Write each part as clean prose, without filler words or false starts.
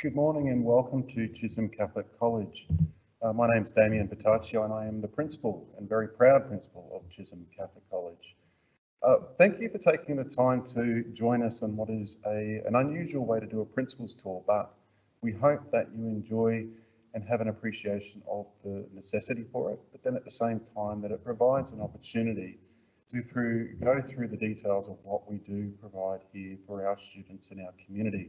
Good morning and welcome to Chisholm Catholic College. My name's Damien Bertaccio and I am the principal and very proud principal of Chisholm Catholic College. Thank you for taking the time to join us on what is an unusual way to do a principal's tour, but we hope that you enjoy and have an appreciation of the necessity for it, but then at the same time that it provides an opportunity to go through the details of what we do provide here for our students and our community.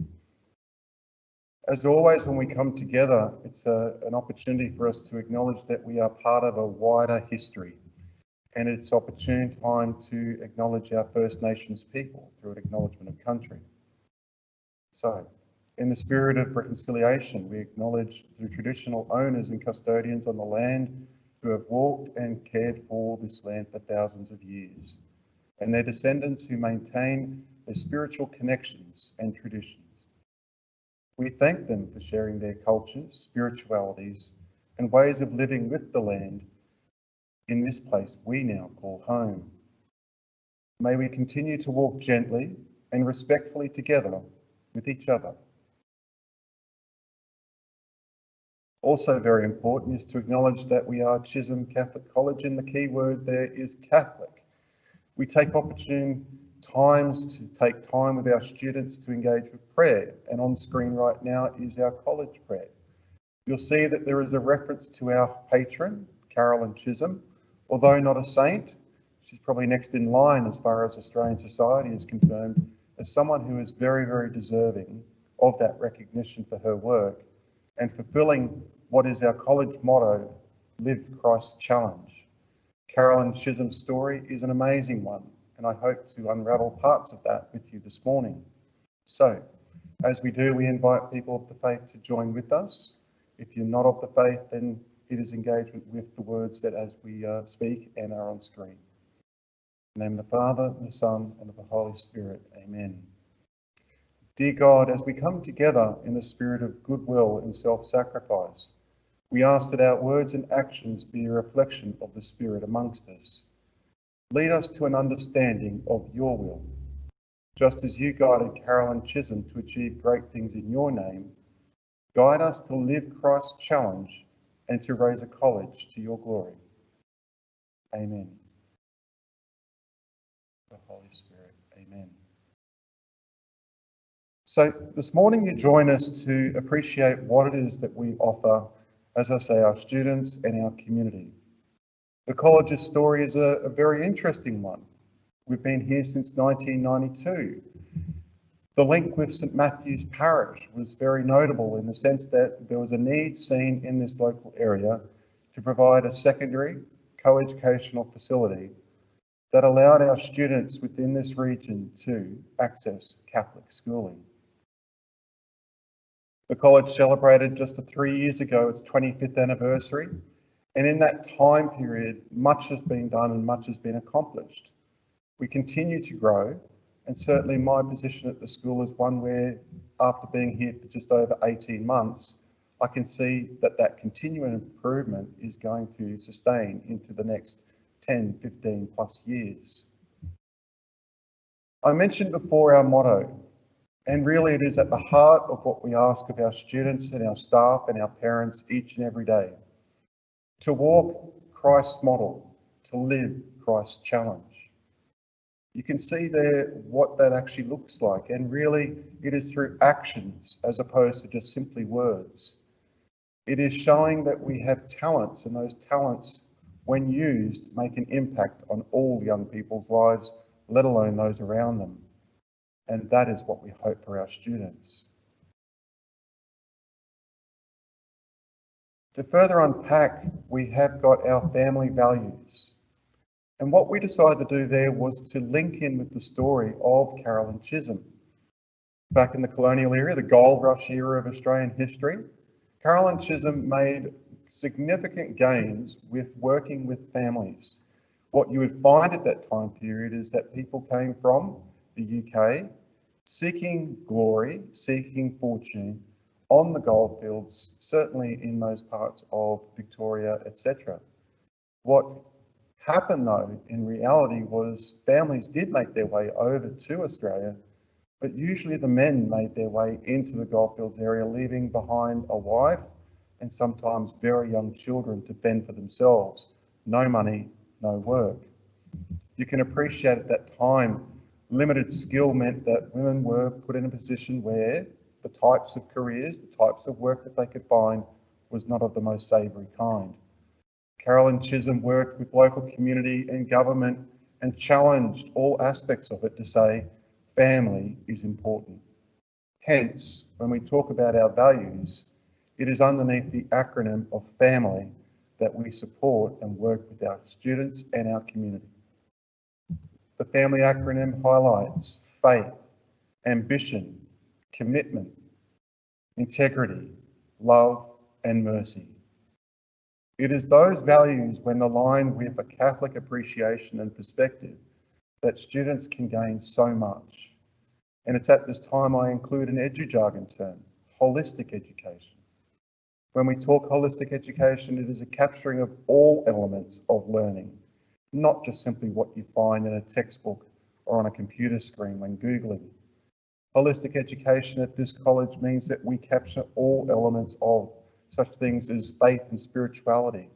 As always, when we come together, it's an opportunity for us to acknowledge that we are part of a wider history, and it's opportune time to acknowledge our First Nations people through an acknowledgement of country. So, in the spirit of reconciliation, we acknowledge the traditional owners and custodians on the land who have walked and cared for this land for thousands of years, and their descendants who maintain their spiritual connections and traditions. We thank them for sharing their cultures, spiritualities, and ways of living with the land in this place we now call home. May we continue to walk gently and respectfully together with each other. Also very important is to acknowledge that we are Chisholm Catholic College, and the key word there is Catholic. We take opportune times to take time with our students to engage with prayer, and on screen right now is our college prayer. You'll see that there is a reference to our patron, Carolyn Chisholm. Although not a saint, she's probably next in line as far as Australian society is concerned, as someone who is very, very deserving of that recognition for her work and fulfilling what is our college motto, Live Christ's Challenge. Carolyn Chisholm's story is an amazing one, and I hope to unravel parts of that with you this morning. So, as we do, we invite people of the faith to join with us. If you're not of the faith, then it is engagement with the words that as we speak and are on screen. In the name of the Father, the Son, and of the Holy Spirit. Amen. Dear God, as we come together in the spirit of goodwill and self-sacrifice, we ask that our words and actions be a reflection of the Spirit amongst us. Lead us to an understanding of your will. Just as you guided Carolyn Chisholm to achieve great things in your name, guide us to live Christ's challenge and to raise a college to your glory. Amen. The Holy Spirit. Amen. So this morning you join us to appreciate what it is that we offer, as I say, our students and our community. The college's story is a very interesting one. We've been here since 1992. The link with St Matthew's Parish was very notable in the sense that there was a need seen in this local area to provide a secondary co-educational facility that allowed our students within this region to access Catholic schooling. The college celebrated just 3 years ago its 25th anniversary, and in that time period, much has been done and much has been accomplished. We continue to grow, and certainly my position at the school is one where, after being here for just over 18 months, I can see that that continuing improvement is going to sustain into the next 10, 15 plus years. I mentioned before our motto, and really it is at the heart of what we ask of our students and our staff and our parents each and every day. To walk Christ's model, to live Christ's challenge. You can see there what that actually looks like, and really it is through actions as opposed to just simply words. It is showing that we have talents, and those talents, when used, make an impact on all young people's lives, let alone those around them. And that is what we hope for our students. To further unpack, we have got our family values. And what we decided to do there was to link in with the story of Carolyn Chisholm. Back in the colonial era, the gold rush era of Australian history, Carolyn Chisholm made significant gains with working with families. What you would find at that time period is that people came from the UK seeking glory, seeking fortune on the goldfields, certainly in those parts of Victoria, etc. What happened though, in reality, was families did make their way over to Australia, but usually the men made their way into the goldfields area, leaving behind a wife and sometimes very young children to fend for themselves. No money, no work. You can appreciate at that time, limited skill meant that women were put in a position where the types of careers, the types of work that they could find was not of the most savoury kind. Carol and Chisholm worked with local community and government and challenged all aspects of it to say family is important. Hence, when we talk about our values, it is underneath the acronym of family that we support and work with our students and our community. The family acronym highlights faith, ambition, commitment, integrity, love, and mercy. It is those values, when aligned with a Catholic appreciation and perspective, that students can gain so much. And it's at this time I include an edu-jargon term, holistic education. When we talk holistic education, it is a capturing of all elements of learning, not just simply what you find in a textbook or on a computer screen when Googling. Holistic education at this college means that we capture all elements of such things as faith and spirituality,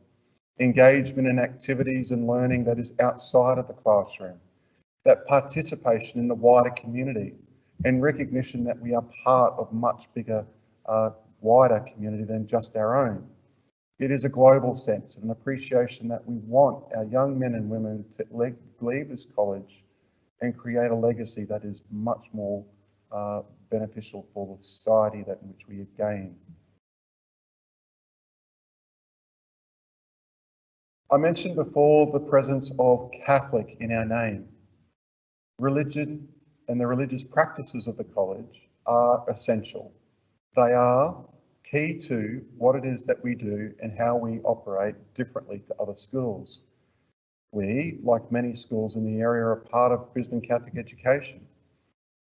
engagement in activities and learning that is outside of the classroom, that participation in the wider community, and recognition that we are part of much bigger, wider community than just our own. It is a global sense, an appreciation that we want our young men and women to leave this college and create a legacy that is much more beneficial for the society that in which we have gained. I mentioned before the presence of Catholic in our name. Religion and the religious practices of the college are essential. They are key to what it is that we do and how we operate differently to other schools. We, like many schools in the area, are part of Brisbane Catholic Education,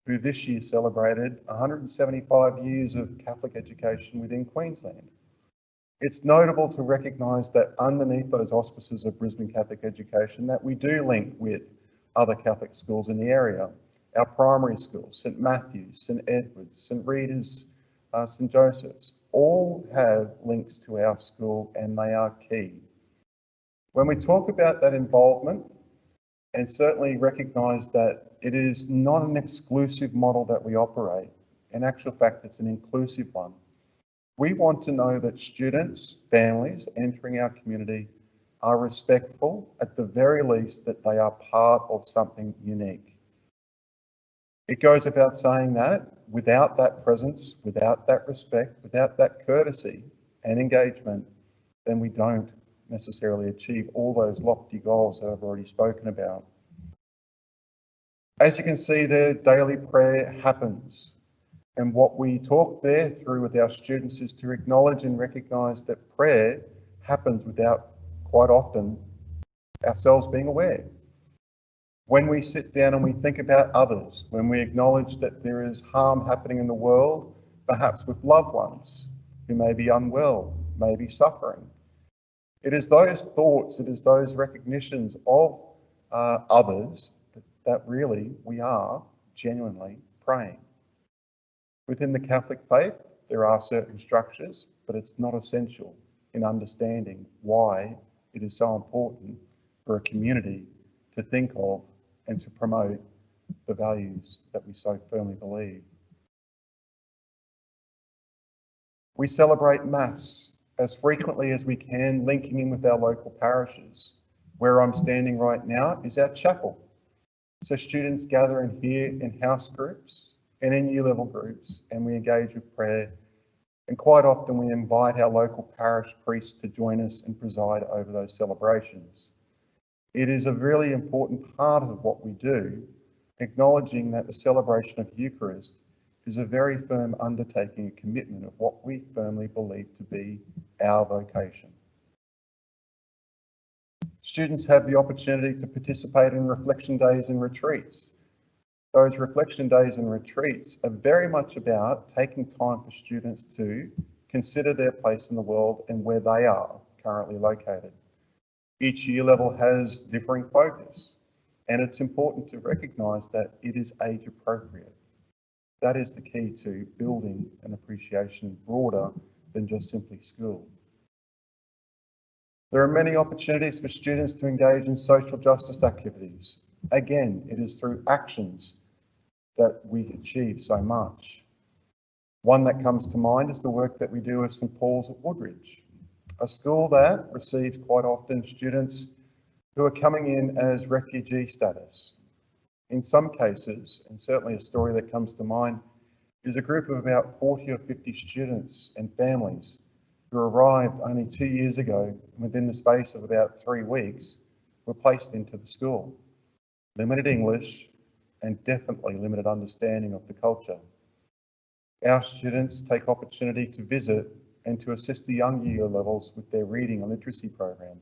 who this year celebrated 175 years of Catholic education within Queensland. It's notable to recognise that underneath those auspices of Brisbane Catholic Education that we do link with other Catholic schools in the area. Our primary schools, St Matthew's, St Edward's, St Rita's, St Joseph's, all have links to our school and they are key. When we talk about that involvement, and certainly recognise that it is not an exclusive model that we operate, in actual fact it's an inclusive one. We want to know that students, families entering our community are respectful, at the very least that they are part of something unique. It goes without saying that without that presence, without that respect, without that courtesy and engagement, then we don't necessarily achieve all those lofty goals that I've already spoken about. As you can see there, daily prayer happens. And what we talk there through with our students is to acknowledge and recognise that prayer happens without, quite often, ourselves being aware. When we sit down and we think about others, when we acknowledge that there is harm happening in the world, perhaps with loved ones who may be unwell, may be suffering, it is those thoughts, it is those recognitions of others that really we are genuinely praying. Within the Catholic faith, there are certain structures, but it's not essential in understanding why it is so important for a community to think of and to promote the values that we so firmly believe. We celebrate Mass as frequently as we can, linking in with our local parishes. Where I'm standing right now is our chapel. So students gather in here in house groups and in year level groups, and we engage with prayer. And quite often we invite our local parish priest to join us and preside over those celebrations. It is a really important part of what we do, acknowledging that the celebration of Eucharist is a very firm undertaking, a commitment of what we firmly believe to be our vocation. Students have the opportunity to participate in reflection days and retreats. Those reflection days and retreats are very much about taking time for students to consider their place in the world and where they are currently located. Each year level has differing focus, and it's important to recognise that it is age appropriate. That is the key to building an appreciation broader than just simply school. There are many opportunities for students to engage in social justice activities. Again, it is through actions that we achieve so much. One that comes to mind is the work that we do at St Paul's at Woodridge, a school that receives quite often students who are coming in as refugee status. In some cases, and certainly a story that comes to mind, is a group of about 40 or 50 students and families who arrived only 2 years ago and within the space of about 3 weeks were placed into the school. Limited English and definitely limited understanding of the culture. Our students take opportunity to visit and to assist the young year levels with their reading and literacy program.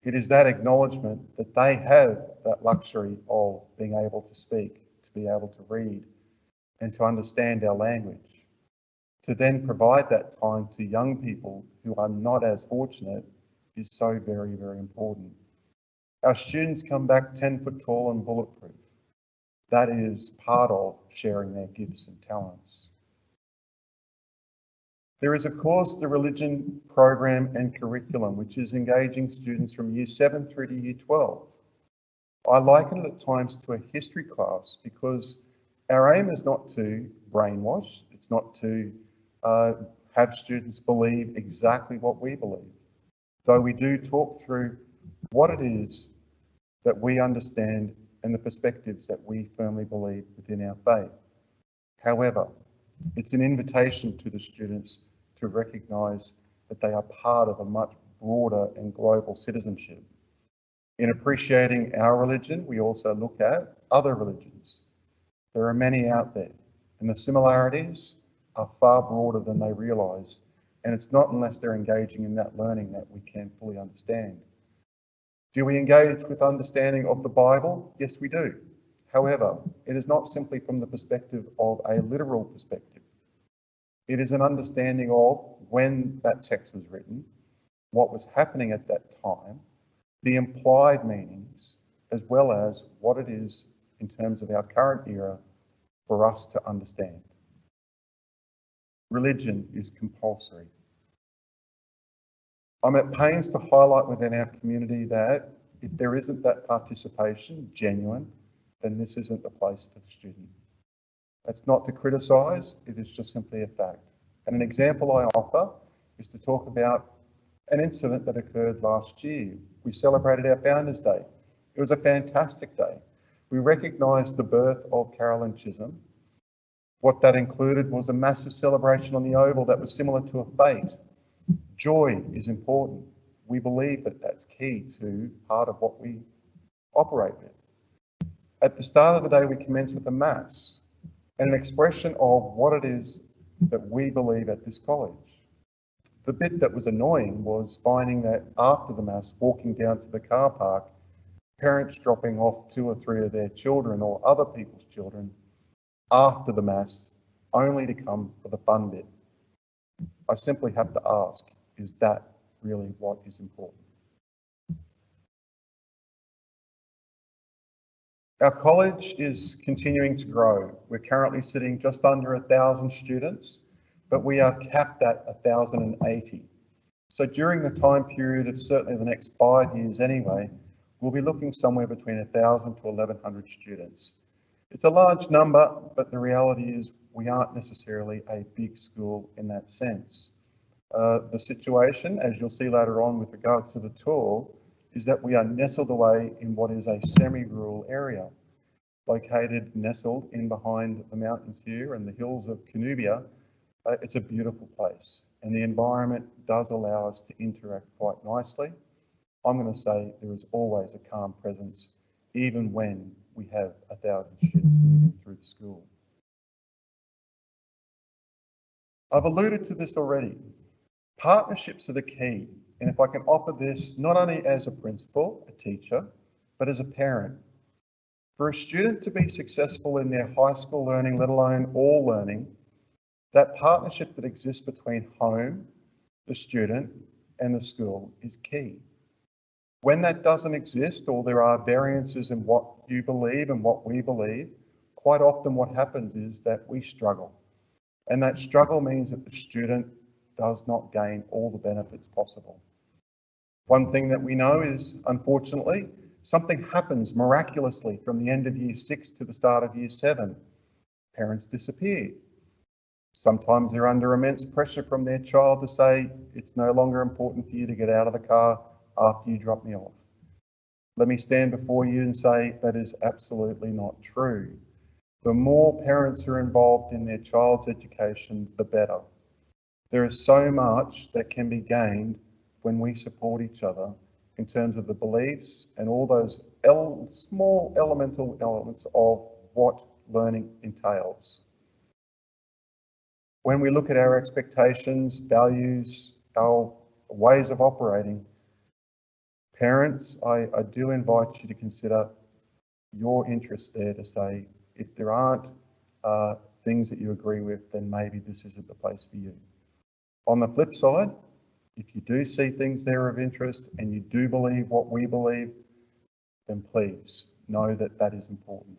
It is that acknowledgement that they have that luxury of being able to speak, to be able to read, and to understand our language. To then provide that time to young people who are not as fortunate is so very, very important. Our students come back 10 foot tall and bulletproof. That is part of sharing their gifts and talents. There is, of course, the religion program and curriculum, which is engaging students from year 7 through to year 12. I liken it at times to a history class because our aim is not to brainwash, it's not to have students believe exactly what we believe, though we do talk through what it is that we understand and the perspectives that we firmly believe within our faith. However, it's an invitation to the students to recognise that they are part of a much broader and global citizenship. In appreciating our religion, we also look at other religions. There are many out there, and the similarities are far broader than they realise, and it's not unless they're engaging in that learning that we can fully understand. Do we engage with understanding of the Bible? Yes, we do. However, it is not simply from the perspective of a literal perspective. It is an understanding of when that text was written, what was happening at that time, the implied meanings, as well as what it is in terms of our current era for us to understand. Religion is compulsory. I'm at pains to highlight within our community that if there isn't that participation, genuine, then this isn't the place for the student. That's not to criticise, it is just simply a fact. And an example I offer is to talk about an incident that occurred last year. We celebrated our Founders' Day. It was a fantastic day. We recognised the birth of Carolyn Chisholm. What that included was a massive celebration on the Oval that was similar to a fete. Joy is important. We believe that that's key to part of what we operate with. At the start of the day, we commence with a Mass and an expression of what it is that we believe at this college. The bit that was annoying was finding that after the Mass, walking down to the car park, parents dropping off 2 or 3 of their children or other people's children after the Mass, only to come for the fun bit. I simply have to ask, is that really what is important? Our college is continuing to grow. We're currently sitting just under 1,000 students, but we are capped at 1,080. So during the time period of certainly the next 5 years anyway, we'll be looking somewhere between 1,000 to 1,100 students. It's a large number, but the reality is we aren't necessarily a big school in that sense. The situation, as you'll see later on with regards to the tour, is that we are nestled away in what is a semi-rural area, nestled in behind the mountains here and the hills of Cornubia. It's a beautiful place, and the environment does allow us to interact quite nicely. I'm going to say there is always a calm presence, even when we have 1,000 students moving through the school. I've alluded to this already. Partnerships are the key, and if I can offer this not only as a principal, a teacher, but as a parent. For a student to be successful in their high school learning, let alone all learning, that partnership that exists between home, the student, and the school is key. When that doesn't exist, or there are variances in what you believe and what we believe, quite often what happens is that we struggle. And that struggle means that the student does not gain all the benefits possible. One thing that we know is, unfortunately, something happens miraculously from the end of year 6 to the start of year 7. Parents disappear. Sometimes they're under immense pressure from their child to say, it's no longer important for you to get out of the car after you drop me off. Let me stand before you and say that is absolutely not true. The more parents are involved in their child's education, the better. There is so much that can be gained when we support each other in terms of the beliefs and all those small elemental elements of what learning entails. When we look at our expectations, values, our ways of operating, parents, I do invite you to consider your interests there to say, if there aren't things that you agree with, then maybe this isn't the place for you. On the flip side, if you do see things there of interest and you do believe what we believe, then please know that that is important.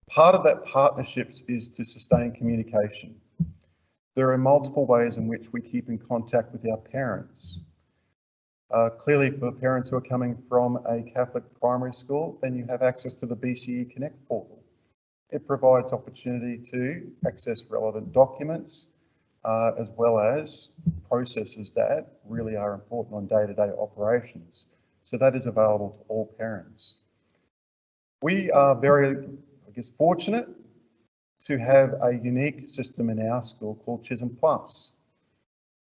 Part of that partnerships is to sustain communication. There are multiple ways in which we keep in contact with our parents. Clearly, for parents who are coming from a Catholic primary school, then you have access to the BCE Connect portal. It provides opportunity to access relevant documents, as well as processes that really are important on day-to-day operations. So that is available to all parents. We are very, fortunate to have a unique system in our school called Chisholm Plus.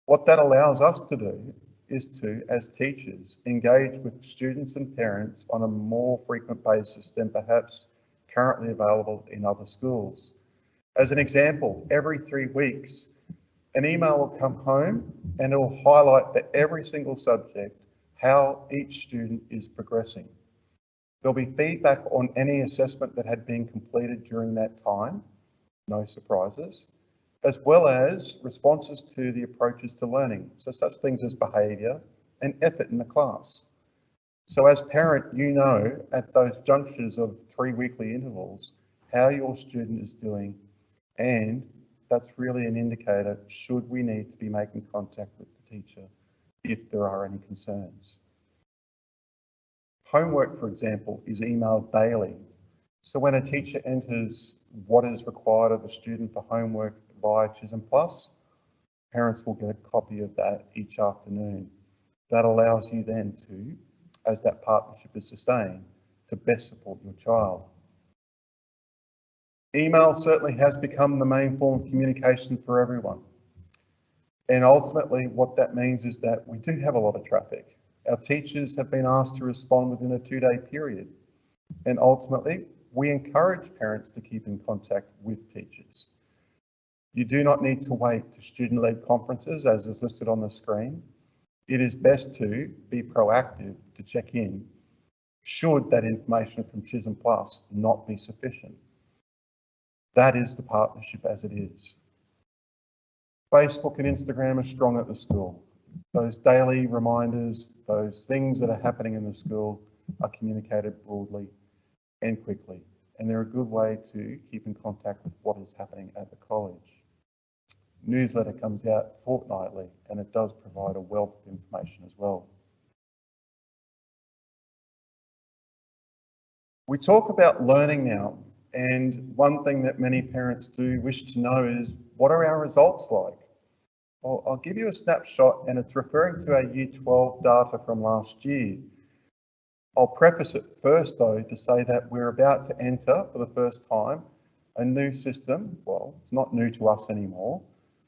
What that allows us to do is to, as teachers, engage with students and parents on a more frequent basis than perhaps currently available in other schools. As an example, every 3 weeks, an email will come home and it will highlight for every single subject how each student is progressing. There'll be feedback on any assessment that had been completed during that time, no surprises, as well as responses to the approaches to learning, so such things as behaviour and effort in the class. So as parent, you know at those junctures of 3 weekly intervals how your student is doing, and that's really an indicator should we need to be making contact with the teacher if there are any concerns. Homework, for example, is emailed daily. So when a teacher enters what is required of a student for homework via Chisholm Plus, parents will get a copy of that each afternoon. That allows you then to, as that partnership is sustained, to best support your child. Email certainly has become the main form of communication for everyone. And ultimately what that means is that we do have a lot of traffic. Our teachers have been asked to respond within a 2-day period. And ultimately, we encourage parents to keep in contact with teachers. You do not need to wait to student-led conferences as is listed on the screen. It is best to be proactive to check in should that information from Chisholm Plus not be sufficient. That is the partnership as it is. Facebook and Instagram are strong at the school. Those daily reminders, those things that are happening in the school are communicated broadly and quickly. And they're a good way to keep in contact with what is happening at the college. Newsletter comes out fortnightly and it does provide a wealth of information as well. We talk about learning now, and one thing that many parents do wish to know is, what are our results like? Well, I'll give you a snapshot, and it's referring to our Year 12 data from last year. I'll preface it first though to say that we're about to enter for the first time a new system. Well, it's not new to us anymore,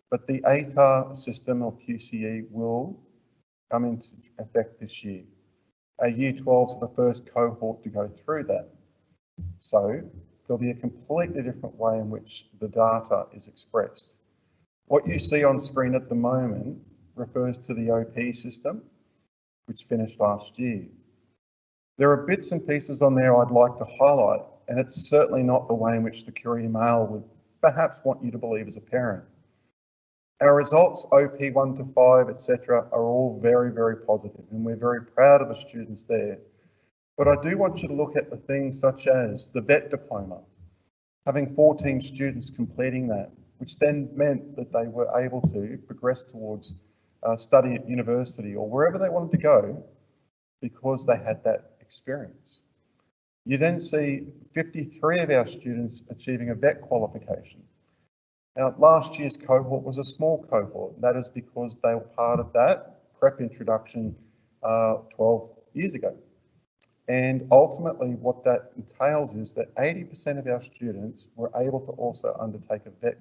but the ATAR system or QCE will come into effect this year. Our Year 12s are the first cohort to go through that. So there'll be a completely different way in which the data is expressed. What you see on screen at the moment refers to the OP system, which finished last year. There are bits and pieces on there I'd like to highlight, and it's certainly not the way in which the Courier Mail would perhaps want you to believe as a parent. Our results, OP 1 to 5, etc., are all very, very positive, and we're very proud of the students there. But I do want you to look at the things such as the vet diploma, having 14 students completing that, which then meant that they were able to progress towards study at university or wherever they wanted to go because they had that experience. You then see 53 of our students achieving a vet qualification. Now, last year's cohort was a small cohort. That is because they were part of that prep introduction 12 years ago. And ultimately what that entails is that 80% of our students were able to also undertake a vet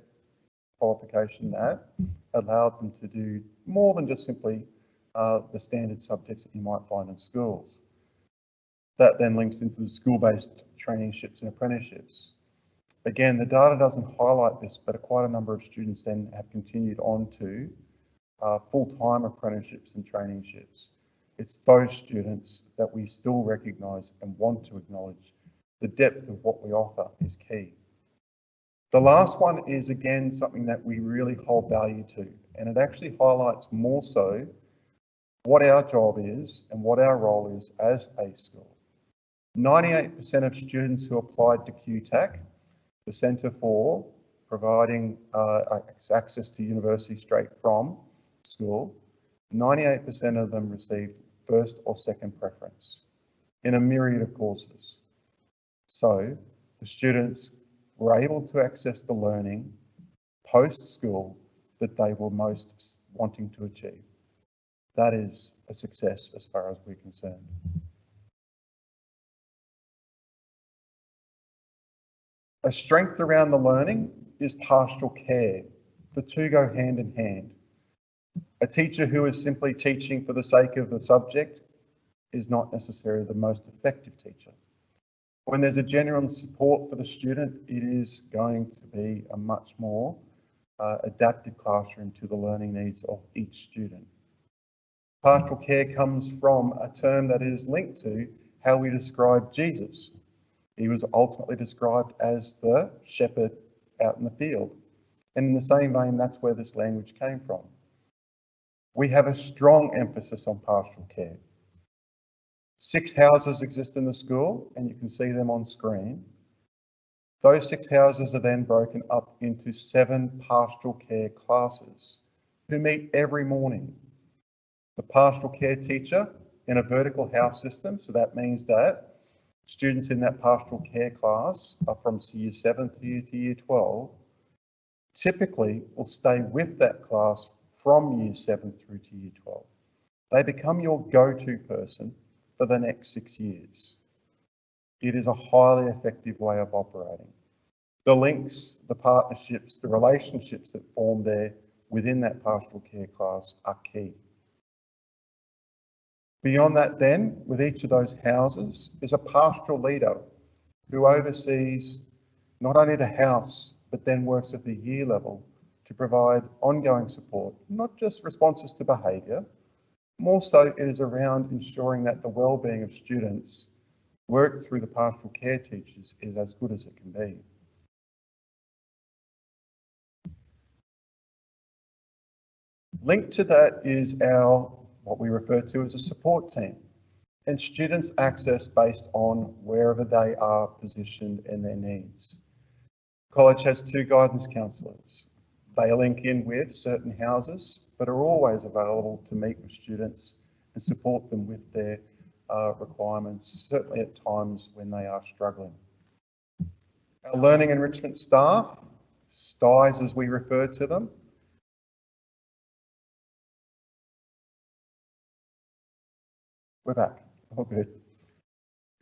qualification that allowed them to do more than just simply the standard subjects that you might find in schools. That then links into the school-based traineeships and apprenticeships. Again, the data doesn't highlight this, but quite a number of students then have continued on to full-time apprenticeships and traineeships. It's those students that we still recognise and want to acknowledge. The depth of what we offer is key. The last one is, again, something that we really hold value to, and it actually highlights more so what our job is and what our role is as a school. 98% of students who applied to QTAC, the Centre for Providing Access to University Straight from School, 98% of them received first or second preference in a myriad of courses. So the students were able to access the learning post-school that they were most wanting to achieve. That is a success as far as we're concerned. A strength around the learning is pastoral care. The two go hand in hand. A teacher who is simply teaching for the sake of the subject is not necessarily the most effective teacher. When there's a genuine support for the student, it is going to be a much more adaptive classroom to the learning needs of each student. Pastoral care comes from a term that is linked to how we describe Jesus. He was ultimately described as the shepherd out in the field. And in the same vein, that's where this language came from. We have a strong emphasis on pastoral care. 6 houses exist in the school, and you can see them on screen. Those 6 houses are then broken up into 7 pastoral care classes who meet every morning. The pastoral care teacher in a vertical house system, so that means that students in that pastoral care class are from year 7 to year 12, typically will stay with that class from year 7 through to year 12. They become your go-to person for the next 6 years. It is a highly effective way of operating. The links, the partnerships, the relationships that form there within that pastoral care class are key. Beyond that then, with each of those houses, is a pastoral leader who oversees not only the house, but then works at the year level to provide ongoing support, not just responses to behaviour. More so, it is around ensuring that the well-being of students worked through the pastoral care teachers is as good as it can be. Linked to that is what we refer to as a support team, and students access based on wherever they are positioned and their needs. College has 2 guidance counsellors. They link in with certain houses, but are always available to meet with students and support them with their requirements, certainly at times when they are struggling. Our learning enrichment staff, STIs as we refer to them, we're back. Oh, good.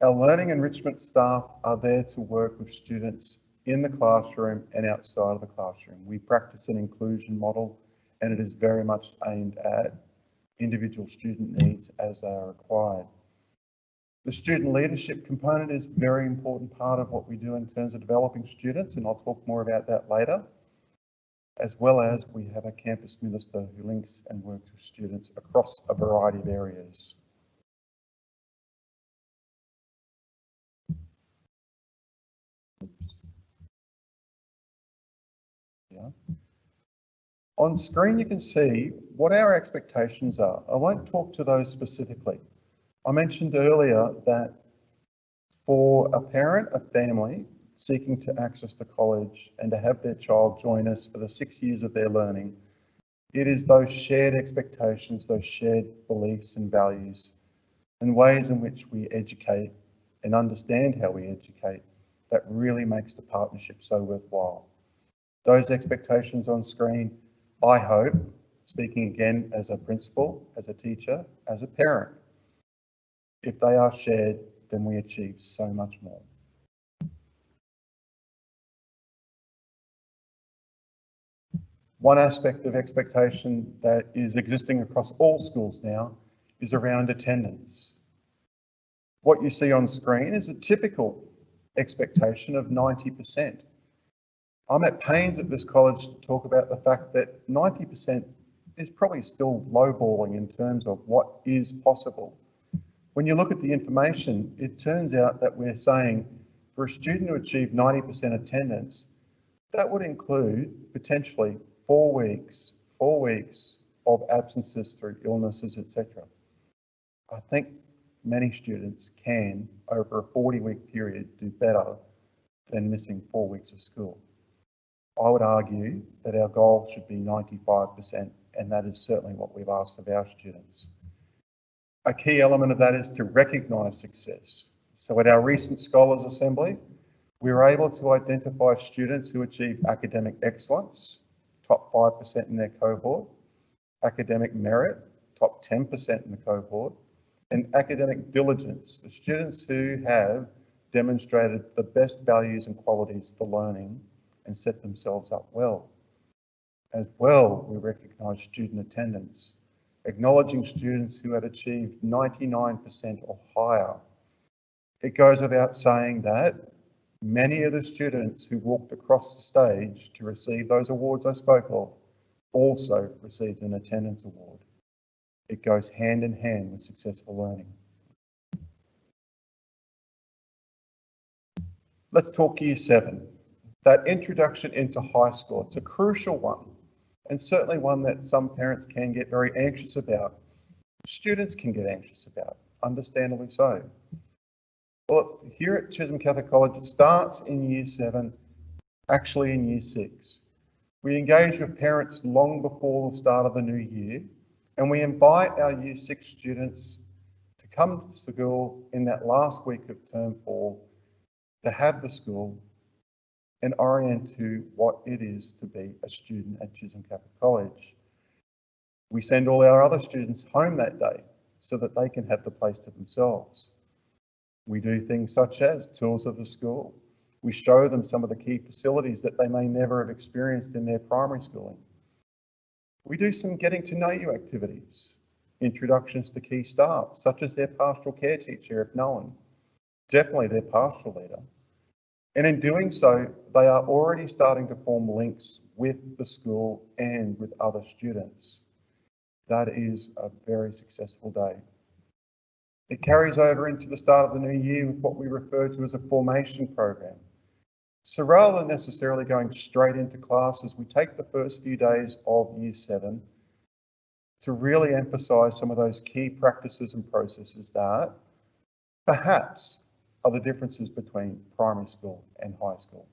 Our learning enrichment staff are there to work with students in the classroom and outside of the classroom. We practice an inclusion model, and it is very much aimed at individual student needs as they are required. The student leadership component is a very important part of what we do in terms of developing students, and I'll talk more about that later. As well as we have a campus minister who links and works with students across a variety of areas. Yeah. On screen you can see what our expectations are. I won't talk to those specifically. I mentioned earlier that For a parent, a family seeking to access the college and to have their child join us for the 6 years of their learning, it is those shared expectations, those shared beliefs and values and ways in which we educate and understand how we educate that really makes the partnership so worthwhile. Those expectations on screen, I hope, speaking again as a principal, as a teacher, as a parent, if they are shared, then we achieve so much more. One aspect of expectation that is existing across all schools now is around attendance. What you see on screen is a typical expectation of 90%. I'm at pains at this college to talk about the fact that 90% is probably still lowballing in terms of what is possible. When you look at the information, it turns out that we're saying for a student to achieve 90% attendance, that would include potentially 4 weeks of absences through illnesses, etc. I think many students can, over a 40-week period, do better than missing 4 weeks of school. I would argue that our goal should be 95%, and that is certainly what we've asked of our students. A key element of that is to recognise success. So at our recent Scholars Assembly, we were able to identify students who achieved academic excellence, top 5% in their cohort, academic merit, top 10% in the cohort, and academic diligence, the students who have demonstrated the best values and qualities for learning and set themselves up well. As well, we recognise student attendance, acknowledging students who had achieved 99% or higher. It goes without saying that many of the students who walked across the stage to receive those awards I spoke of also received an attendance award. It goes hand in hand with successful learning. Let's talk Year 7. That introduction into high school, it's a crucial one, and certainly one that some parents can get very anxious about. Students can get anxious about, understandably so. Well, here at Chisholm Catholic College, it starts in Year 7, actually in Year 6. We engage with parents long before the start of the new year, and we invite our Year 6 students to come to school in that last week of Term 4 to have the school and orient to what it is to be a student at Chisholm Catholic College. We send all our other students home that day so that they can have the place to themselves. We do things such as tours of the school. We show them some of the key facilities that they may never have experienced in their primary schooling. We do some getting to know you activities, introductions to key staff, such as their pastoral care teacher if known, definitely their pastoral leader. And in doing so, they are already starting to form links with the school and with other students. That is a very successful day. It carries over into the start of the new year with what we refer to as a formation program. So rather than necessarily going straight into classes, we take the first few days of Year 7 to really emphasise some of those key practices and processes that perhaps are the differences between primary school and high school.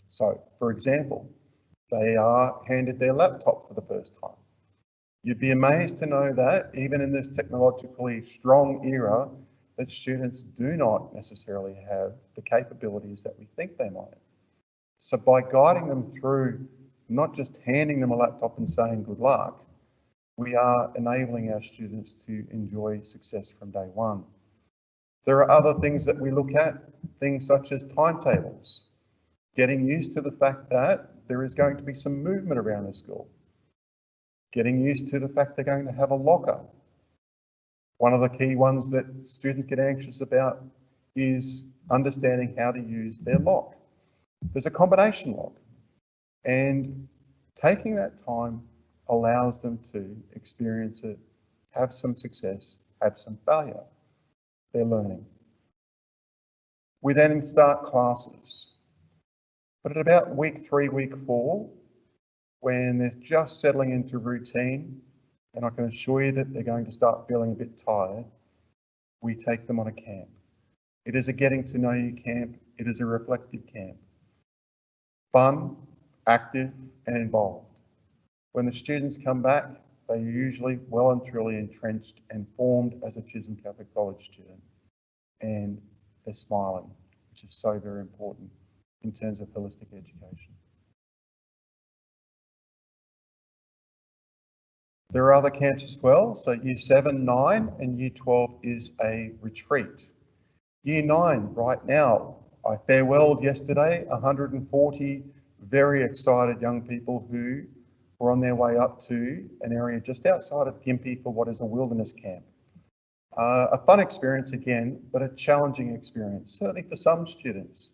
So, for example, they are handed their laptop for the first time. You'd be amazed to know that even in this technologically strong era, that students do not necessarily have the capabilities that we think they might. So by guiding them through, not just handing them a laptop and saying good luck, we are enabling our students to enjoy success from day one. There are other things that we look at, things such as timetables, getting used to the fact that there is going to be some movement around the school, getting used to the fact they're going to have a locker. One of the key ones that students get anxious about is understanding how to use their lock. There's a combination lock, and taking that time allows them to experience it, have some success, have some failure. They're learning. We then start classes, but at about week 3, week 4, when they're just settling into routine, and I can assure you that they're going to start feeling a bit tired, we take them on a camp. It is a getting to know you camp. It is a reflective camp. Fun, active and involved. When the students come back, they are usually well and truly entrenched and formed as a Chisholm Catholic College student. And they're smiling, which is so very important in terms of holistic education. There are other camps as well. So Year 7, 9 and Year 12 is a retreat. Year 9 right now, I farewelled yesterday 140 very excited young people who were on their way up to an area just outside of Gympie for what is a wilderness camp. A fun experience again, but a challenging experience, certainly for some students.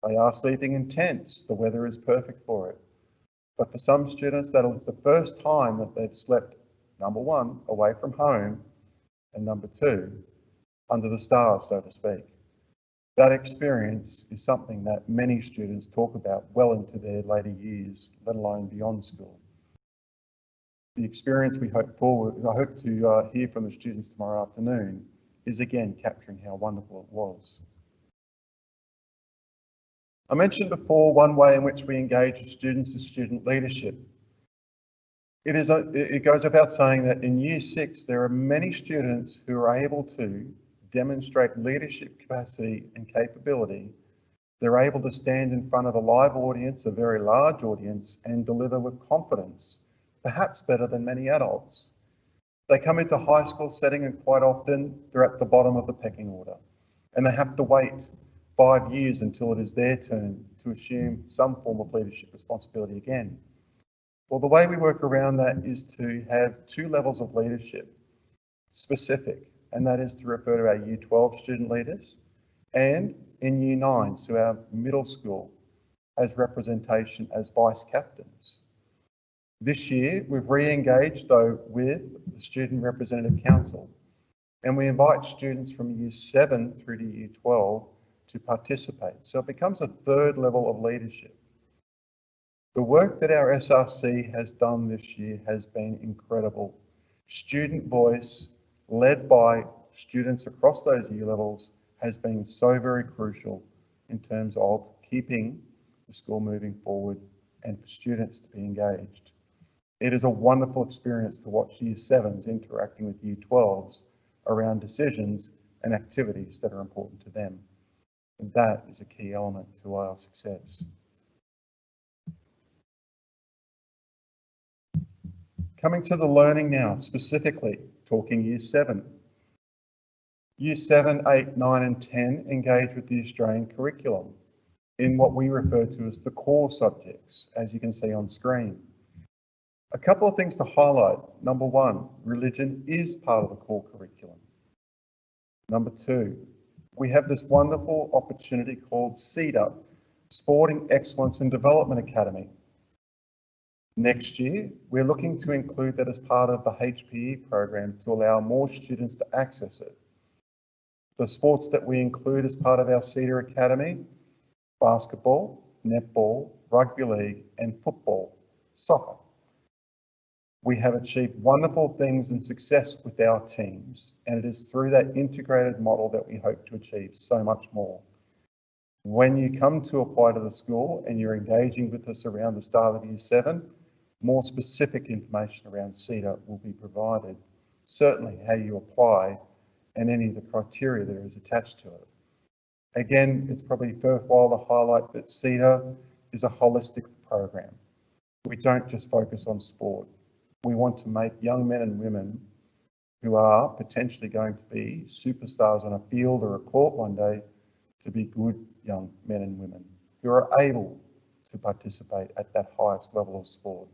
They are sleeping in tents, the weather is perfect for it. But for some students, that is the first time that they've slept, number one, away from home, and number two, under the stars, so to speak. That experience is something that many students talk about well into their later years, let alone beyond school. The experience we hope for, I hope to hear from the students tomorrow afternoon, is again capturing how wonderful it was. I mentioned before one way in which we engage with students is student leadership. It goes without saying that in Year 6 there are many students who are able to demonstrate leadership capacity and capability. They're able to stand in front of a live audience, a very large audience, and deliver with confidence, perhaps better than many adults. They come into high school setting and quite often they're at the bottom of the pecking order and they have to wait 5 years until it is their turn to assume some form of leadership responsibility again. Well, the way we work around that is to have 2 levels of leadership specific, and that is to refer to our Year 12 student leaders and in Year 9, so our middle school, as representation as vice captains. This year, we've re-engaged though with the Student Representative Council, and we invite students from Year 7 through to Year 12 to participate. So it becomes a 3rd level of leadership. The work that our SRC has done this year has been incredible. Student voice, led by students across those year levels, has been so very crucial in terms of keeping the school moving forward and for students to be engaged. It is a wonderful experience to watch Year 7s interacting with Year 12s around decisions and activities that are important to them. And that is a key element to our success. Coming to the learning now, specifically talking Year 7. Year 7, 8, 9 and 10 engage with the Australian curriculum in what we refer to as the core subjects, as you can see on screen. A couple of things to highlight. Number 1, religion is part of the core curriculum. Number 2, we have this wonderful opportunity called CEDA, Sporting Excellence and Development Academy. Next year, we're looking to include that as part of the HPE program to allow more students to access it. The sports that we include as part of our CEDA Academy: basketball, netball, rugby league and football, soccer. We have achieved wonderful things and success with our teams, and it is through that integrated model that we hope to achieve so much more. When you come to apply to the school and you're engaging with us around the start of Year 7, more specific information around CEDA will be provided. Certainly how you apply and any of the criteria that is attached to it. Again, it's probably worthwhile to highlight that CEDA is a holistic program. We don't just focus on sport. We want to make young men and women who are potentially going to be superstars on a field or a court one day to be good young men and women who are able to participate at that highest level of sport.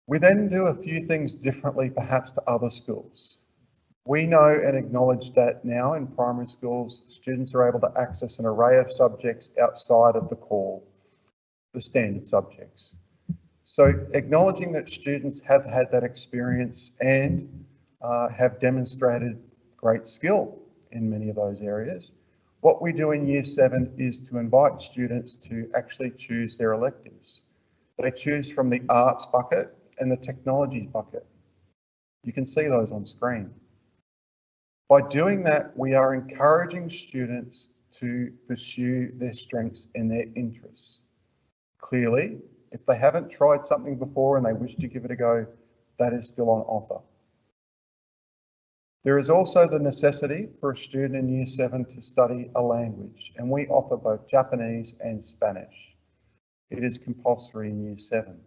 We then do a few things differently perhaps to other schools. We know and acknowledge that now in primary schools, students are able to access an array of subjects outside of the core, the standard subjects. So acknowledging that students have had that experience and have demonstrated great skill in many of those areas, what we do in Year 7 is to invite students to actually choose their electives. They choose from the arts bucket and the technologies bucket. You can see those on screen. By doing that, we are encouraging students to pursue their strengths and their interests. Clearly, if they haven't tried something before and they wish to give it a go, that is still on offer. There is also the necessity for a student in Year 7 to study a language, and we offer both Japanese and Spanish. It is compulsory in Year 7.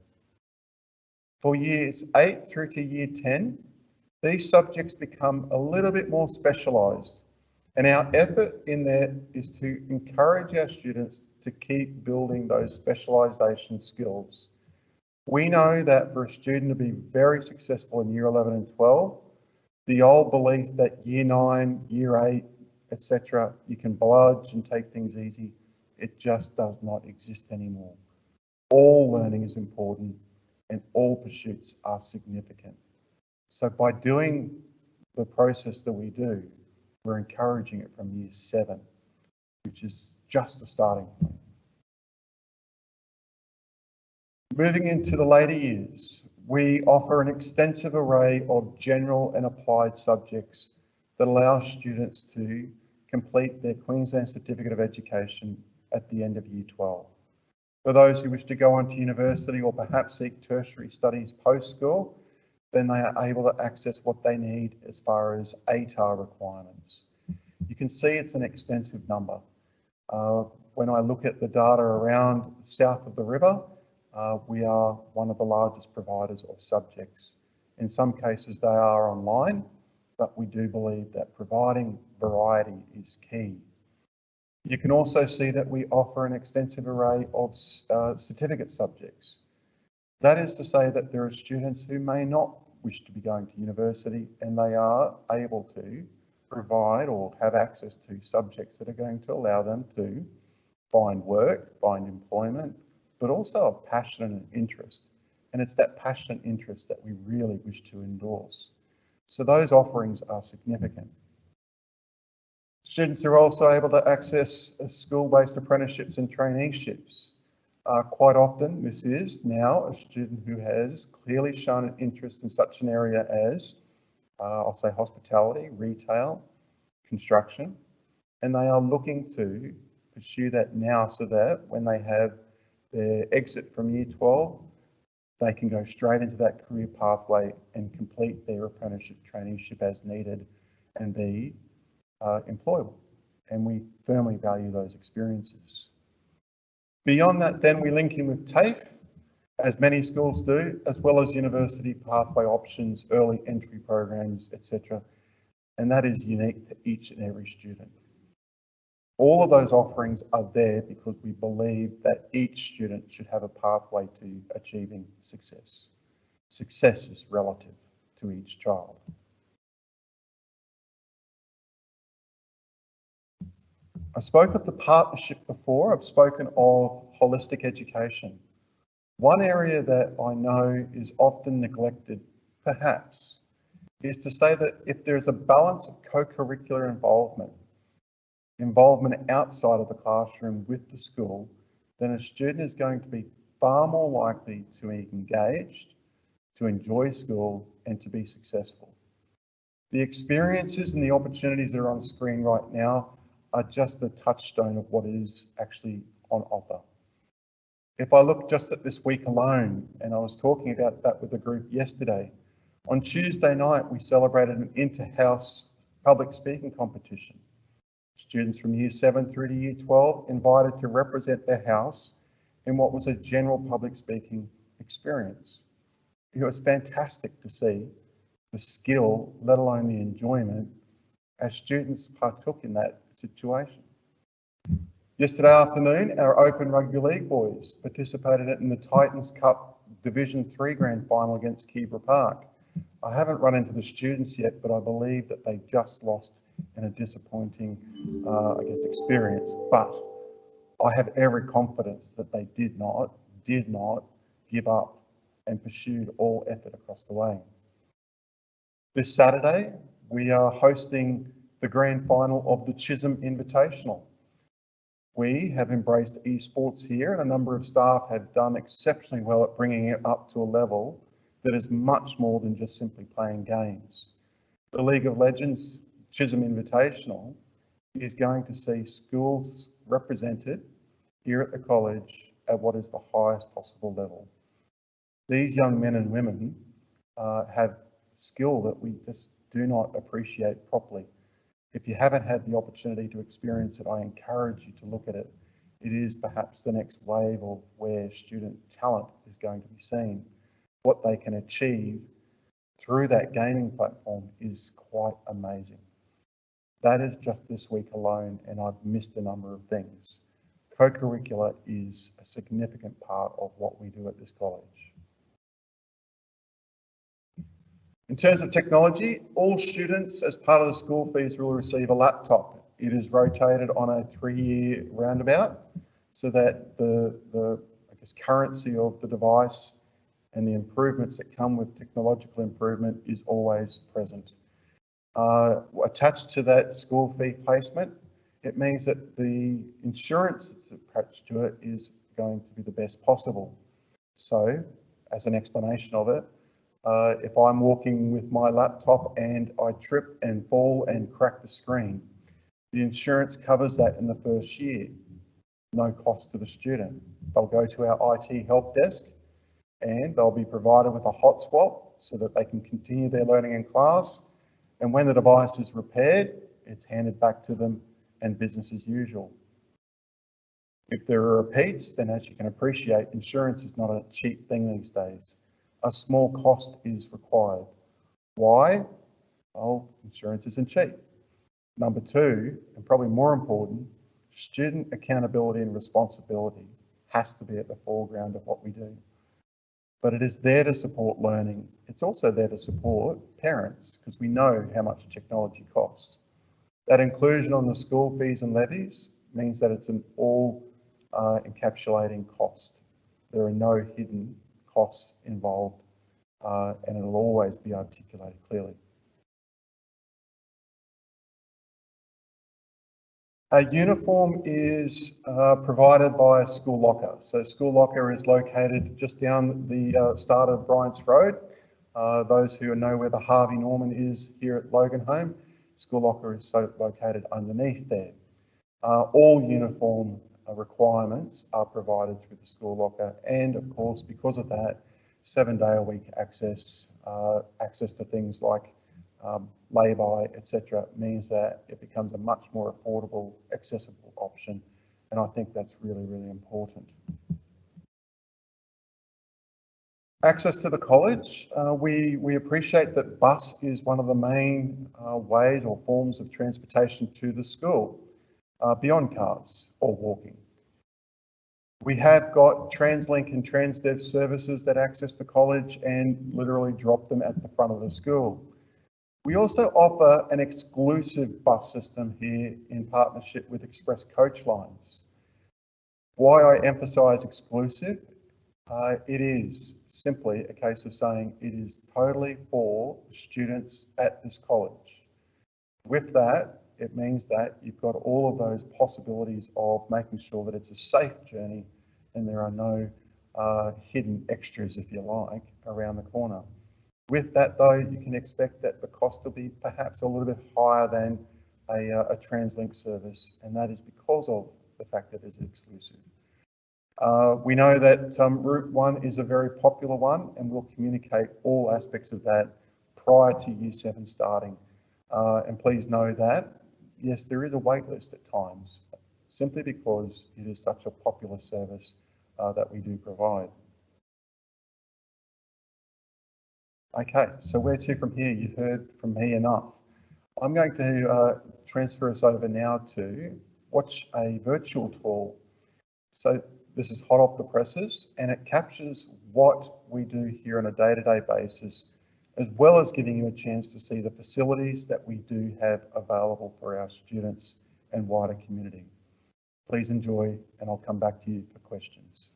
For Years 8 through to Year 10, these subjects become a little bit more specialised, and our effort in there is to encourage our students to keep building those specialisation skills. We know that for a student to be very successful in Year 11 and 12, the old belief that Year 9, Year 8, etc., you can bludge and take things easy, it just does not exist anymore. All learning is important and all pursuits are significant. So by doing the process that we do, we're encouraging it from Year 7, which is just the starting point. Moving into the later years, we offer an extensive array of general and applied subjects that allow students to complete their Queensland Certificate of Education at the end of Year 12. For those who wish to go on to university or perhaps seek tertiary studies post-school, then they are able to access what they need as far as ATAR requirements. You can see it's an extensive number. When I look at the data around south of the river, we are one of the largest providers of subjects. In some cases they are online, but we do believe that providing variety is key. You can also see that we offer an extensive array of certificate subjects. That is to say that there are students who may not wish to be going to university and they are able to provide or have access to subjects that are going to allow them to find work, find employment, but also a passion and an interest. And it's that passion and interest that we really wish to endorse. So those offerings are significant. Students are also able to access school-based apprenticeships and traineeships. Quite often, this is now a student who has clearly shown an interest in such an area as, I'll say hospitality, retail, construction, and they are looking to pursue that now so that when they have their exit from Year 12, they can go straight into that career pathway and complete their apprenticeship traineeship as needed and be employable. And we firmly value those experiences. Beyond that, then we link in with TAFE, as many schools do, as well as university pathway options, early entry programs, etc. And that is unique to each and every student. All of those offerings are there because we believe that each student should have a pathway to achieving success. Success is relative to each child. I spoke of the partnership before. I've spoken of holistic education. One area that I know is often neglected, perhaps, is to say that if there is a balance of co-curricular involvement outside of the classroom with the school, then a student is going to be far more likely to be engaged, to enjoy school, and to be successful. The experiences and the opportunities that are on screen right now are just a touchstone of what is actually on offer. If I look just at this week alone, and I was talking about that with the group yesterday, on Tuesday night we celebrated an inter-house public speaking competition. Students from Year 7 through to Year 12 invited to represent their house in what was a general public speaking experience. It was fantastic to see the skill, let alone the enjoyment, as students partook in that situation. Yesterday afternoon, our Open Rugby League boys participated in the Titans Cup Division 3 Grand Final against Keebra Park. I haven't run into the students yet, but I believe that they just lost in a disappointing, experience. But I have every confidence that they did not give up and pursued all effort across the way. This Saturday, we are hosting the grand final of the Chisholm Invitational. We have embraced esports here, and a number of staff have done exceptionally well at bringing it up to a level that is much more than just simply playing games. The League of Legends Chisholm Invitational is going to see schools represented here at the college at what is the highest possible level. These young men and women have skill that we just do not appreciate properly. If you haven't had the opportunity to experience it, I encourage you to look at it. It is perhaps the next wave of where student talent is going to be seen. What they can achieve through that gaming platform is quite amazing. That is just this week alone, and I've missed a number of things. Co-curricular is a significant part of what we do at this college. In terms of technology, all students as part of the school fees will receive a laptop. It is rotated on a 3-year roundabout so that the currency of the device and the improvements that come with technological improvement is always present. Attached to that school fee placement, it means that the insurance that's attached to it is going to be the best possible. So, as an explanation of it, if I'm walking with my laptop and I trip and fall and crack the screen, the insurance covers that in the first year, no cost to the student. They'll go to our IT help desk and they'll be provided with a hot swap so that they can continue their learning in class. And when the device is repaired, it's handed back to them and business as usual. If there are repeats, then as you can appreciate, insurance is not a cheap thing these days. A small cost is required. Why? Well, insurance isn't cheap. Number two, and probably more important, student accountability and responsibility has to be at the foreground of what we do. But it is there to support learning. It's also there to support parents because we know how much technology costs. That inclusion on the school fees and levies means that it's an all encapsulating cost. There are no hidden costs involved and it'll always be articulated clearly. A uniform is provided by a school locker. So school locker is located just down the start of Bryant's Road. Those who know where the Harvey Norman is here at Loganholme, school locker is located underneath there. All uniform requirements are provided through the school locker, and of course, because of that, 7-day-a-week access, access to things like lay-by, etc., means that it becomes a much more affordable, accessible option, and I think that's really, really important. Access to the college, we appreciate that bus is one of the main ways or forms of transportation to the school, beyond cars or walking. We have got TransLink and TransDev services that access the college and literally drop them at the front of the school. We also offer an exclusive bus system here in partnership with Express Coach Lines. Why I emphasise exclusive? It is simply a case of saying it is totally for students at this college. With that, it means that you've got all of those possibilities of making sure that it's a safe journey and there are no hidden extras, if you like, around the corner. With that though, you can expect that the cost will be perhaps a little bit higher than a TransLink service, and that is because of the fact that it's exclusive. We know that Route 1 is a very popular one, and we'll communicate all aspects of that prior to Year 7 starting. And please know that, yes, there is a wait list at times, simply because it is such a popular service that we do provide. Okay, so where to from here? You've heard from me enough. I'm going to transfer us over now to watch a virtual tour. So this is hot off the presses, and it captures what we do here on a day-to-day basis, as well as giving you a chance to see the facilities that we do have available for our students and wider community. Please enjoy, and I'll come back to you for questions.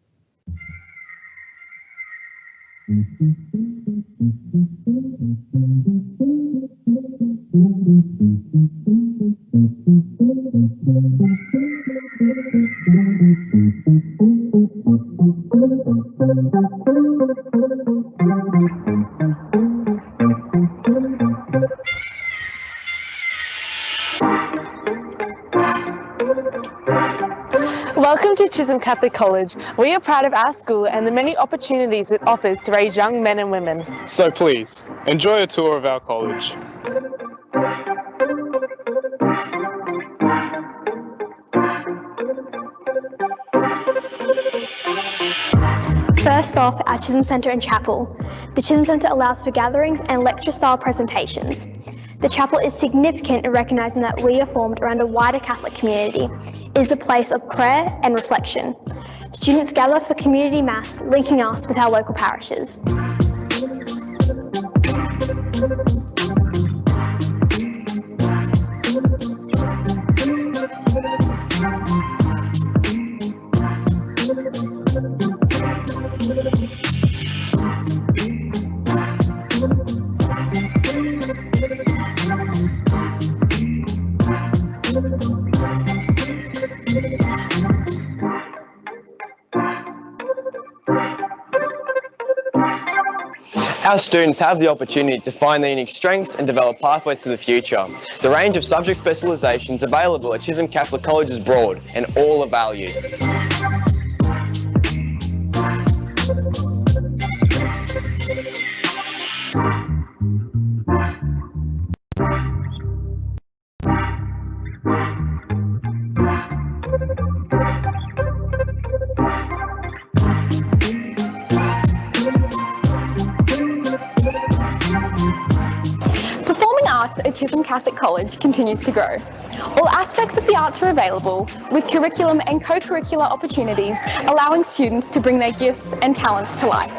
Chisholm Catholic College, we are proud of our school and the many opportunities it offers to raise young men and women. So please, enjoy a tour of our college. First off, our Chisholm Centre and Chapel. The Chisholm Centre allows for gatherings and lecture-style presentations. The chapel is significant in recognising that we are formed around a wider Catholic community. It is a place of prayer and reflection. Students gather for community mass, linking us with our local parishes. Our students have the opportunity to find their unique strengths and develop pathways to the future. The range of subject specialisations available at Chisholm Catholic College is broad and all are valued. At Chisholm Catholic College continues to grow. All aspects of the arts are available, with curriculum and co-curricular opportunities allowing students to bring their gifts and talents to life.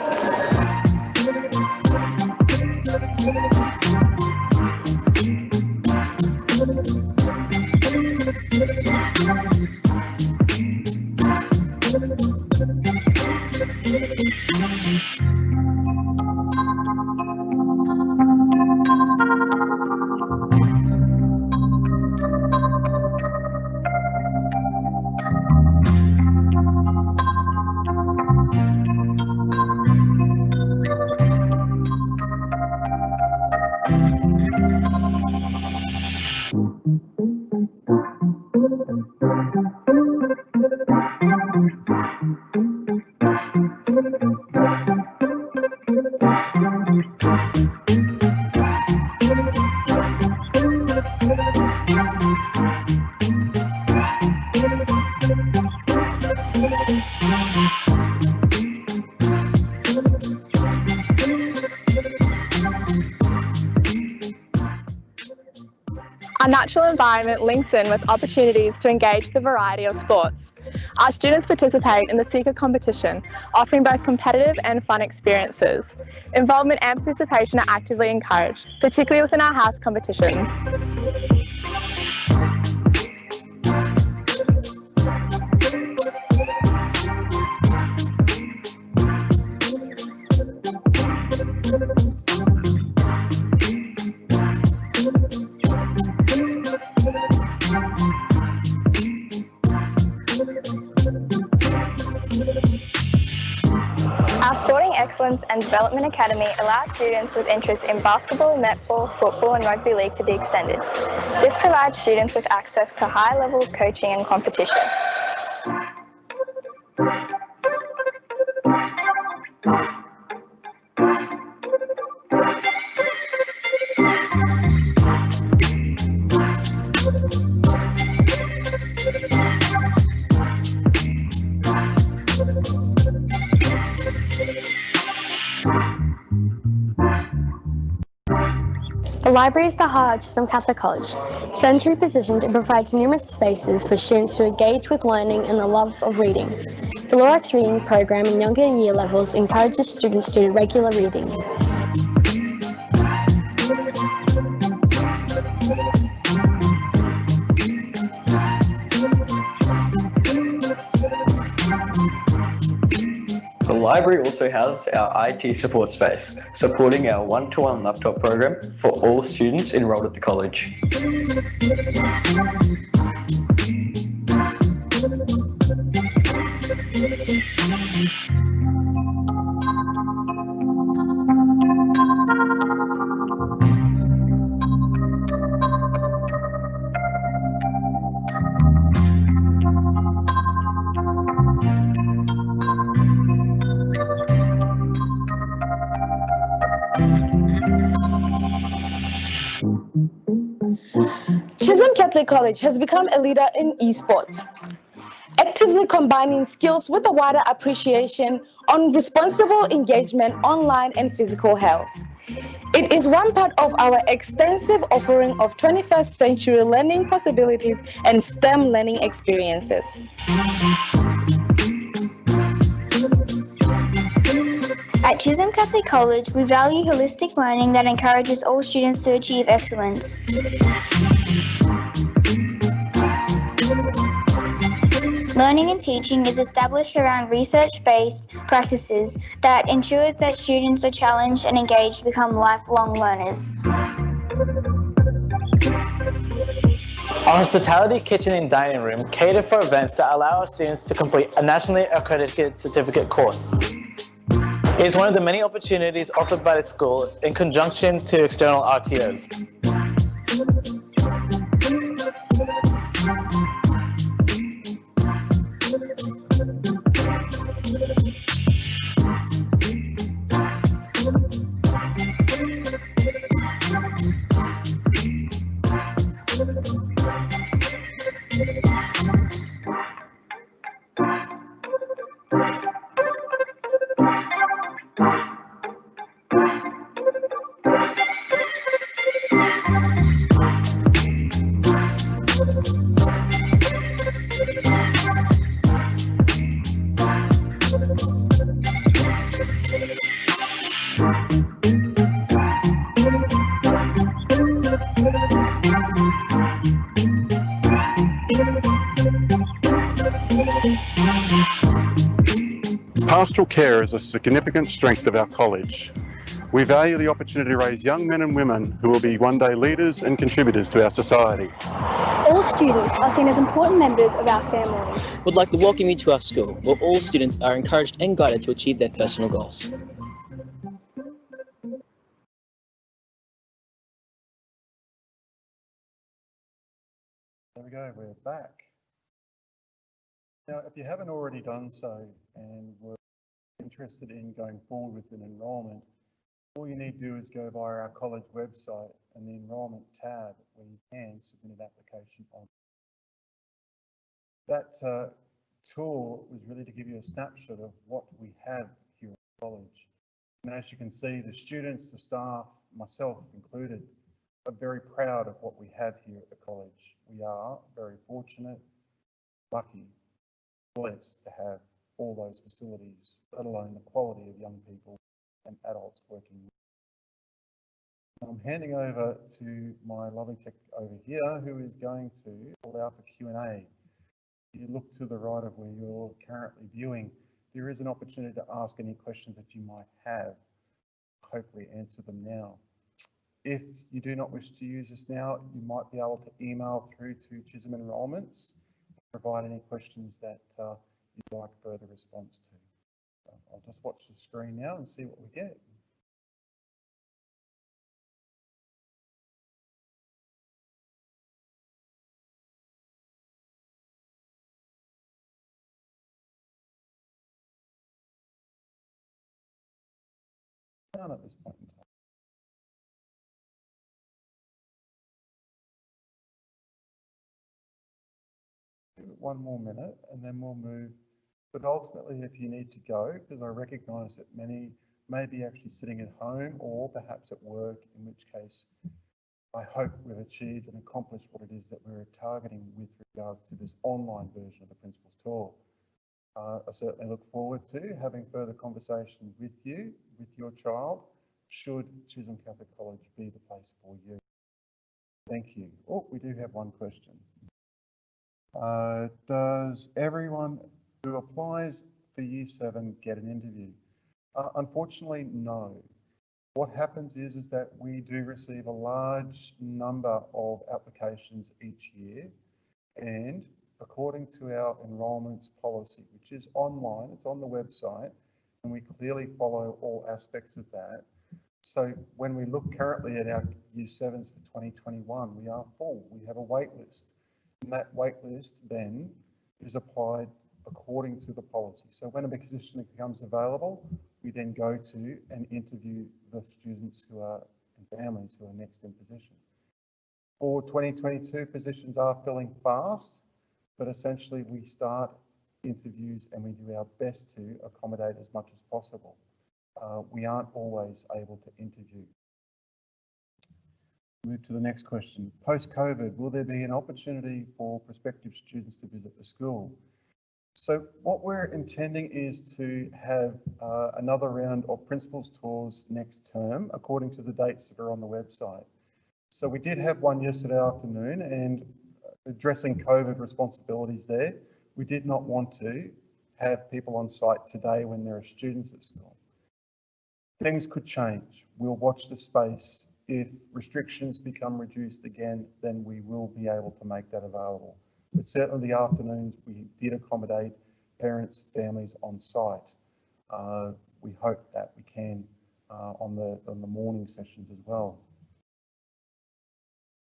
Our natural environment links in with opportunities to engage with a variety of sports. Our students participate in the Seeker competition, offering both competitive and fun experiences. Involvement and participation are actively encouraged, particularly within our house competitions. Our Sporting Excellence and Development Academy allows students with interest in basketball, netball, football and rugby league to be extended. This provides students with access to high level of coaching and competition. The library is the heart of Chisholm Catholic College. Centrally positioned, it provides numerous spaces for students to engage with learning and the love of reading. The Lorax reading program in younger year levels encourages students to do regular reading. The library also houses our IT support space, supporting our one-to-one laptop program for all students enrolled at the college. College has become a leader in esports, actively combining skills with a wider appreciation on responsible engagement online and physical health. It is one part of our extensive offering of 21st century learning possibilities and STEM learning experiences. At Chisholm Catholic College, we value holistic learning that encourages all students to achieve excellence. Learning and teaching is established around research-based practices that ensures that students are challenged and engaged to become lifelong learners. Our hospitality kitchen and dining room cater for events that allow our students to complete a nationally accredited certificate course. It is one of the many opportunities offered by the school in conjunction to external RTOs. Pastoral care is a significant strength of our college. We value the opportunity to raise young men and women who will be one day leaders and contributors to our society. All students are seen as important members of our family. We'd like to welcome you to our school, where all students are encouraged and guided to achieve their personal goals. There we go, we're back. Now, if you haven't already done so and were interested in going forward with an enrolment, all you need to do is go via our college website and the enrolment tab where you can submit an application on. That tour was really to give you a snapshot of what we have here at the college. And as you can see, the students, the staff, myself included, are very proud of what we have here at the college. We are very fortunate, lucky, blessed to have all those facilities, let alone the quality of young people and adults working with. I'm handing over to my lovely tech over here, who is going to allow for Q&A. If you look to the right of where you're currently viewing, there is an opportunity to ask any questions that you might have. Hopefully answer them now. If you do not wish to use this now, you might be able to email through to Chisholm Enrolments, provide any questions that you'd like further response to. So I'll just watch the screen now and see what we get. None at this point in time. Give it one more minute and then we'll move. But ultimately, if you need to go, because I recognise that many may be actually sitting at home or perhaps at work, in which case I hope we've achieved and accomplished what it is that we're targeting with regards to this online version of the Principal's Tour. I certainly look forward to having further conversation with you, with your child, should Chisholm Catholic College be the place for you. Thank you. Oh, we do have one question. Does everyone who applies for Year 7 get an interview? Unfortunately, no. What happens is that we do receive a large number of applications each year, and according to our enrolments policy, which is online, it's on the website, and we clearly follow all aspects of that. So when we look currently at our Year 7s for 2021, we are full. We have a wait list, and that wait list then is applied according to the policy. So when a position becomes available, we then go to and interview the students who are and families who are next in position. For 2022, positions are filling fast, but essentially we start interviews and we do our best to accommodate as much as possible. We aren't always able to interview. Move to the next question. Post-COVID, will there be an opportunity for prospective students to visit the school? So what we're intending is to have another round of principals tours next term, according to the dates that are on the website. So we did have one yesterday afternoon, and addressing COVID responsibilities there, we did not want to have people on site today when there are students at school. Things could change. We'll watch the space. If restrictions become reduced again, then we will be able to make that available. But certainly the afternoons, we did accommodate parents, families on site. We hope that we can on the morning sessions as well.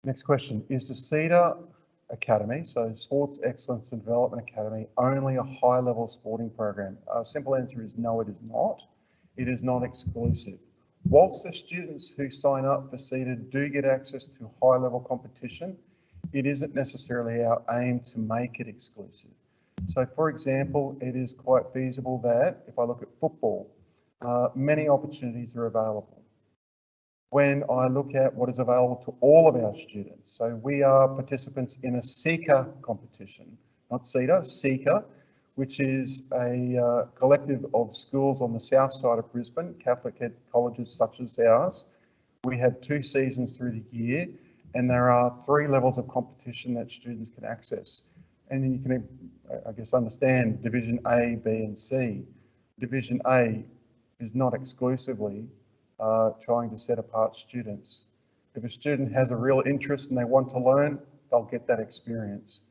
Next question, is the CEDAR Academy, so Sports Excellence and Development Academy, only a high-level sporting program? Simple answer is no, it is not. It is not exclusive. Whilst the students who sign up for CEDAR do get access to high-level competition, it isn't necessarily our aim to make it exclusive. So for example, it is quite feasible that if I look at football, many opportunities are available. When I look at what is available to all of our students, so we are participants in a SEEKA competition, not CEDAR, SEEKA, which is a collective of schools on the south side of Brisbane, Catholic colleges such as ours. We have 2 seasons through the year, and there are 3 levels of competition that students can access. And then you can, I guess, understand Division A, B and C. Division A is not exclusively trying to set apart students. If a student has a real interest and they want to learn, they'll get that experience,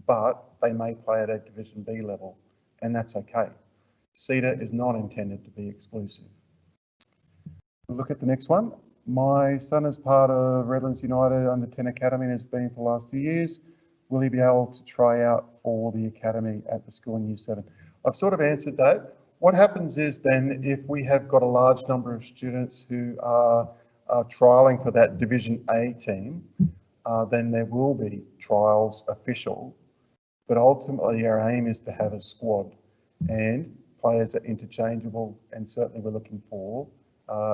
but they may play at a Division B level, and that's okay. CEDAR is not intended to be exclusive. We'll look at the next one. My son is part of Redlands United Under 10 Academy and has been for the last 2 years. Will he be able to try out for the academy at the school in Year 7? I've sort of answered that. What happens is then if we have got a large number of students who are trialling for that Division A team, then there will be trials official, but ultimately our aim is to have a squad, and players are interchangeable, and certainly we're looking for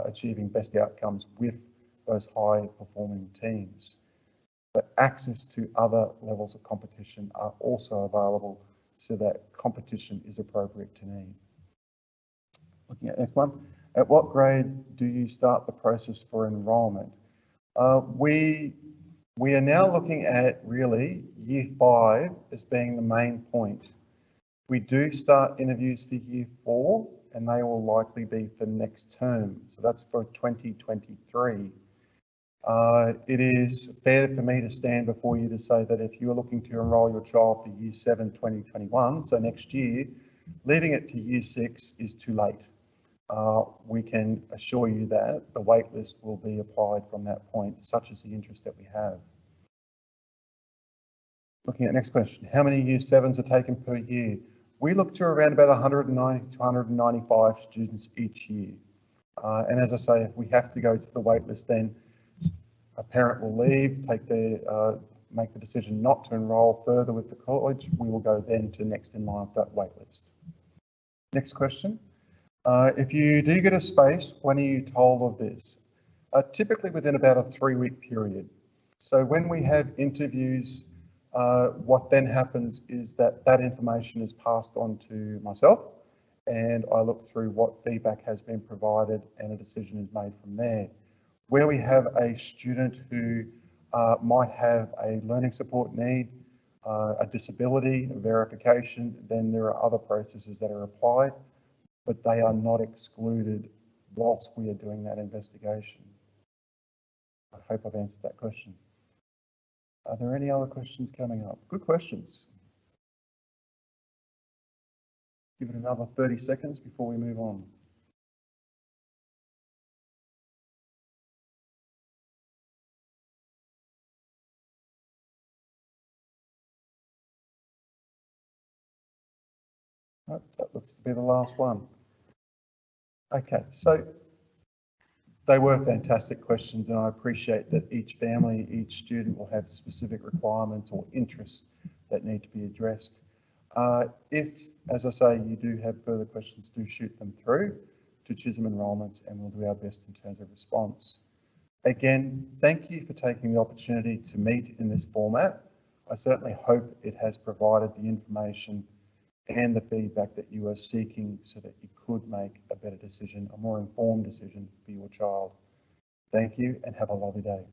achieving best outcomes with those high performing teams. But access to other levels of competition are also available so that competition is appropriate to need. Looking at next one, at what grade do you start the process for enrolment? We are now looking at really Year 5 as being the main point. We do start interviews for Year 4, and they will likely be for next term. So that's for 2023. It is fair for me to stand before you to say that if you're looking to enrol your child for Year 7 2021, so next year, leaving it to Year 6 is too late. We can assure you that the wait list will be applied from that point, such as the interest that we have. Looking at next question, how many Year 7s are taken per year? We look to around about 190 to 195 students each year. And as I say, if we have to go to the wait list, then a parent will leave, make the decision not to enrol further with the college. We will go then to next in line of that wait list. Next question. If you do get a space, when are you told of this? Typically within about a 3-week period. So when we have interviews, what then happens is that that information is passed on to myself, and I look through what feedback has been provided and a decision is made from there. Where we have a student who might have a learning support need, a disability, a verification, then there are other processes that are applied, but they are not excluded whilst we are doing that investigation. I hope I've answered that question. Are there any other questions coming up? Good questions. Give it another 30 seconds before we move on. Right, that looks to be the last one. Okay, so They were fantastic questions, and I appreciate that each family, each student will have specific requirements or interests that need to be addressed. If, as I say, you do have further questions, do shoot them through to Chisholm Enrolment and we'll do our best in terms of response. Again, thank you for taking the opportunity to meet in this format. I certainly hope it has provided the information and the feedback that you are seeking so that you could make a better decision, a more informed decision for your child. Thank you and have a lovely day.